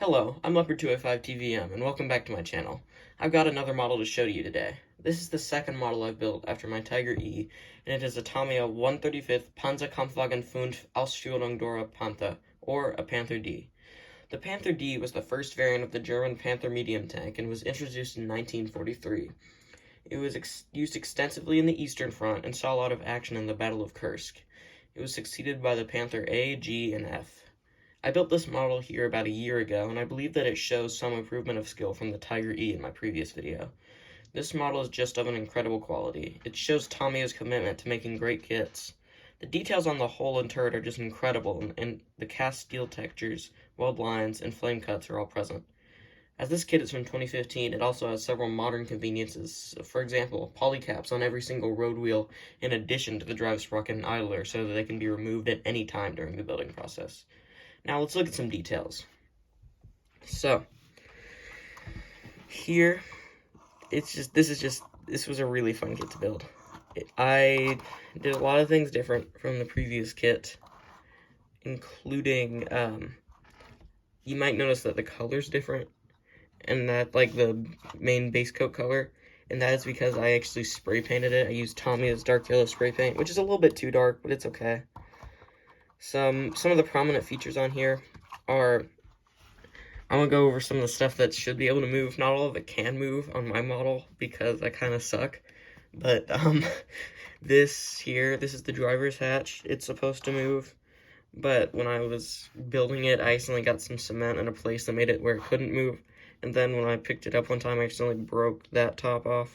Hello, I'm Pz.Kpfw and welcome back to my channel. I've got another model to show you today. This is the second model I've built after my Tiger E, and it is a Tamiya 135th Panzer Ausführung Panther, or a Panther D. The Panther D was the first variant of the German Panther medium tank and was introduced in 1943. It was used extensively in the Eastern Front and saw a lot of action in the Battle of Kursk. It was succeeded by the Panther A, G, and F. I built this model here about a year ago, and I believe that it shows some improvement of skill from the Tiger E in my previous video. This model is just of an incredible quality. It shows Tamiya's commitment to making great kits. The details on the hull and turret are just incredible, and the cast steel textures, weld lines, and flame cuts are all present. As this kit is from 2015, it also has several modern conveniences. For example, polycaps on every single road wheel, in addition to the drive sprocket and idler, so that they can be removed at any time during the building process. Now let's look at some details. So, here, this was a really fun kit to build. I did a lot of things different from the previous kit, including, you might notice that the color's different, and that, like, the main base coat color, and that is because I actually spray painted it. I used Tamiya's dark yellow spray paint, which is a little bit too dark, but it's okay. Some of the prominent features on here are, I'm going to go over some of the stuff that should be able to move. Not all of it can move on my model because I kind of suck. But this is the driver's hatch. It's supposed to move. But when I was building it, I accidentally got some cement in a place that made it where it couldn't move. And then when I picked it up one time, I accidentally broke that top off.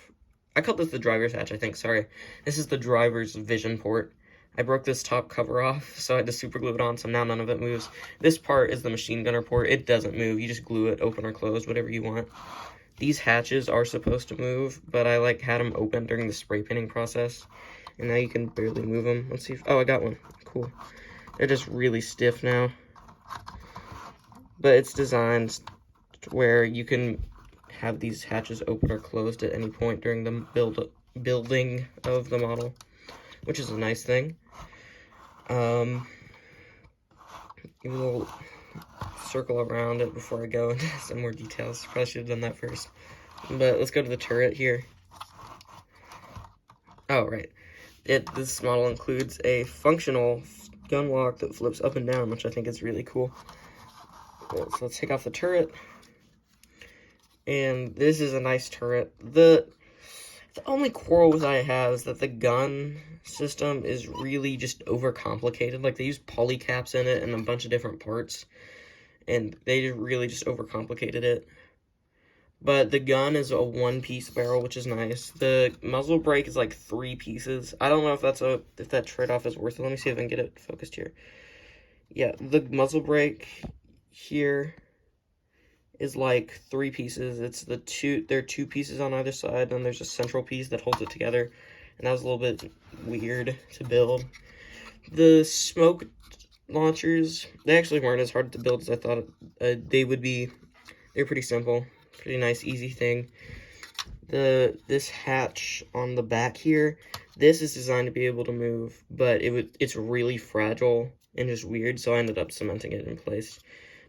I called this the driver's hatch, I think, sorry. This is the driver's vision port. I broke this top cover off, so I had to super glue it on, so now none of it moves. This part is the machine gunner port. It doesn't move. You just glue it, open or close, whatever you want. These hatches are supposed to move, but I, had them open during the spray painting process, and now you can barely move them. Let's see if, oh, I got one. Cool. They're just really stiff now. But it's designed where you can have these hatches open or closed at any point during the building of the model, which is a nice thing. Give a little circle around it before I go into some more details. Probably should have done that first. But let's go to the turret here. Oh, right. This model includes a functional gun lock that flips up and down, which I think is really cool. So let's take off the turret. And this is a nice turret. The only quarrel I have is that the gun system is really just overcomplicated. Like, they use polycaps in it and a bunch of different parts, and they really just overcomplicated it. But the gun is a one-piece barrel, which is nice. The muzzle brake is like 3 pieces. I don't know if that trade-off is worth it. Let me see if I can get it focused here. Yeah, the muzzle brake here is like 3 pieces. There are 2 pieces on either side, and there's a central piece that holds it together, and that was a little bit weird to build. The smoke launchers, they actually weren't as hard to build as I thought they would be. They're pretty simple, pretty nice, easy thing. This hatch on the back here, this is designed to be able to move, but it's really fragile and just weird, so I ended up cementing it in place.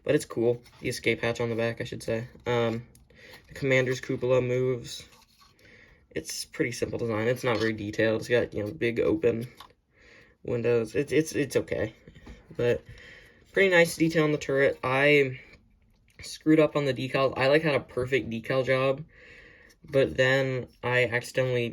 But it's cool. The escape hatch on the back, I should say. The commander's cupola moves. It's pretty simple design. It's not very detailed. It's got, big open windows. It's okay. But pretty nice detail on the turret. I screwed up on the decals. I had a perfect decal job, but then I accidentally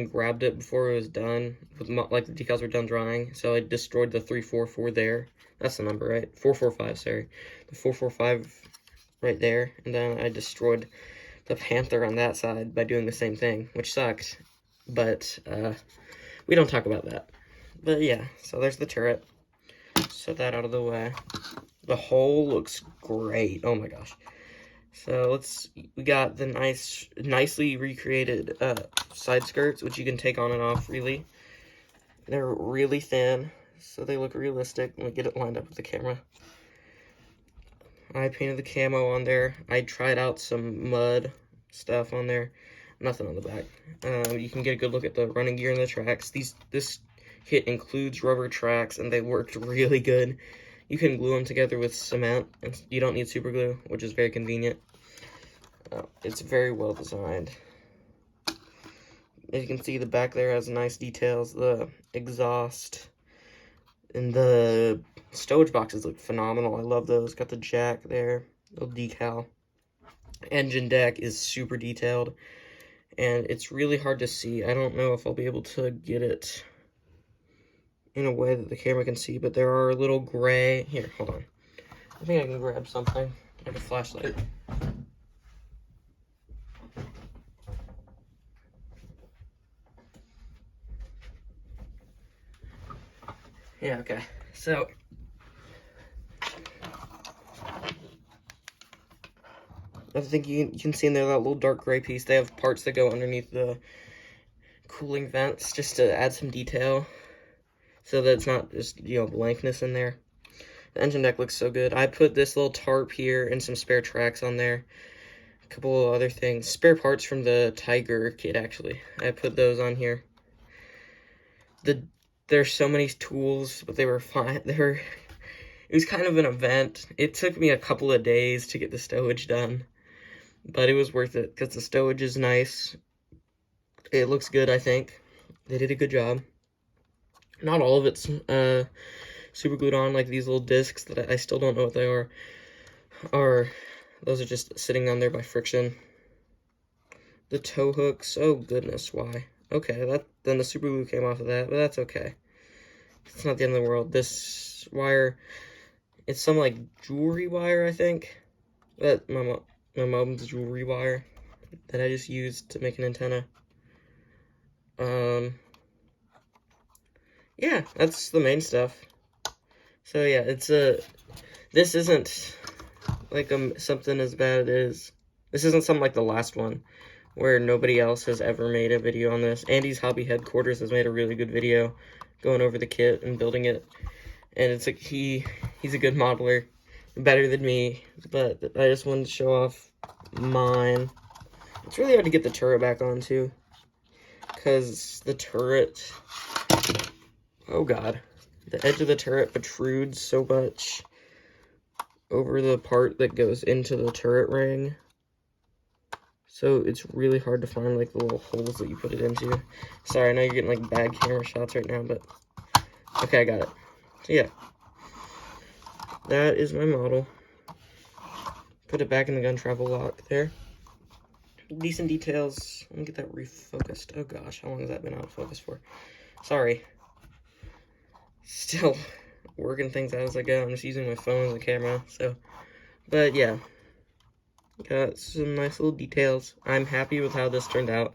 grabbed it before it was done. The decals were done drying, so I destroyed the 344 there. That's the number, right? 445, sorry. The 445 right there. And then I destroyed the Panther on that side by doing the same thing, which sucked. But, we don't talk about that. But yeah, so there's the turret. Set that out of the way. The hull looks great. Oh my gosh. So we got the nicely recreated side skirts, which you can take on and off freely. They're really thin, so they look realistic. Let me get it lined up with the camera. I painted the camo on there. I tried out some mud stuff on there. Nothing on the back. You can get a good look at the running gear and the tracks. This kit includes rubber tracks, and they worked really good. You can glue them together with cement, and you don't need super glue, which is very convenient. It's very well designed. As you can see, the back there has nice details. The exhaust and the stowage boxes look phenomenal. I love those. Got the jack there, little decal. Engine deck is super detailed, and it's really hard to see. I don't know if I'll be able to get it in a way that the camera can see, but there are a little gray. Here, hold on. I think I can grab something, like a flashlight. Yeah, okay. So, I think you can see in there that little dark gray piece. They have parts that go underneath the cooling vents just to add some detail, so that it's not just, you know, blankness in there. The engine deck looks so good. I put this little tarp here and some spare tracks on there. A couple of other things. Spare parts from the Tiger kit, actually. I put those on here. There's so many tools, but they were fine. It was kind of an event. It took me a couple of days to get the stowage done, but it was worth it because the stowage is nice. It looks good, I think. They did a good job. Not all of it's super glued on, like these little discs that I still don't know what they are. Those are just sitting on there by friction. The tow hooks, oh goodness, why? Okay, then the super glue came off of that, but that's okay. It's not the end of the world. This wire, it's some like jewelry wire, I think. That my mom's jewelry wire that I just used to make an antenna. Yeah, that's the main stuff. So yeah, this isn't like something as bad as, this isn't something like the last one, where nobody else has ever made a video on this. Andy's Hobby Headquarters has made a really good video going over the kit and building it. And it's like, he's a good modeler, better than me, but I just wanted to show off mine. It's really hard to get the turret back on too, because the turret, oh god, the edge of the turret protrudes so much over the part that goes into the turret ring. So it's really hard to find like the little holes that you put it into. Sorry, I know you're getting like bad camera shots right now, but okay, I got it. So yeah, that is my model. Put it back in the gun travel lock there. Decent details. Let me get that refocused. Oh gosh, how long has that been out of focus for? Sorry. Still working things out as I go. I'm just using my phone as a camera, so. But yeah. Got some nice little details. I'm happy with how this turned out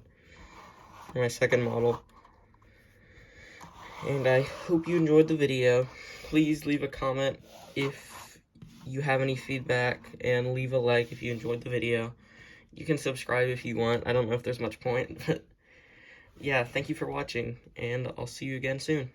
for my second model. And I hope you enjoyed the video. Please leave a comment if you have any feedback, and leave a like if you enjoyed the video. You can subscribe if you want. I don't know if there's much point, but yeah, thank you for watching, and I'll see you again soon.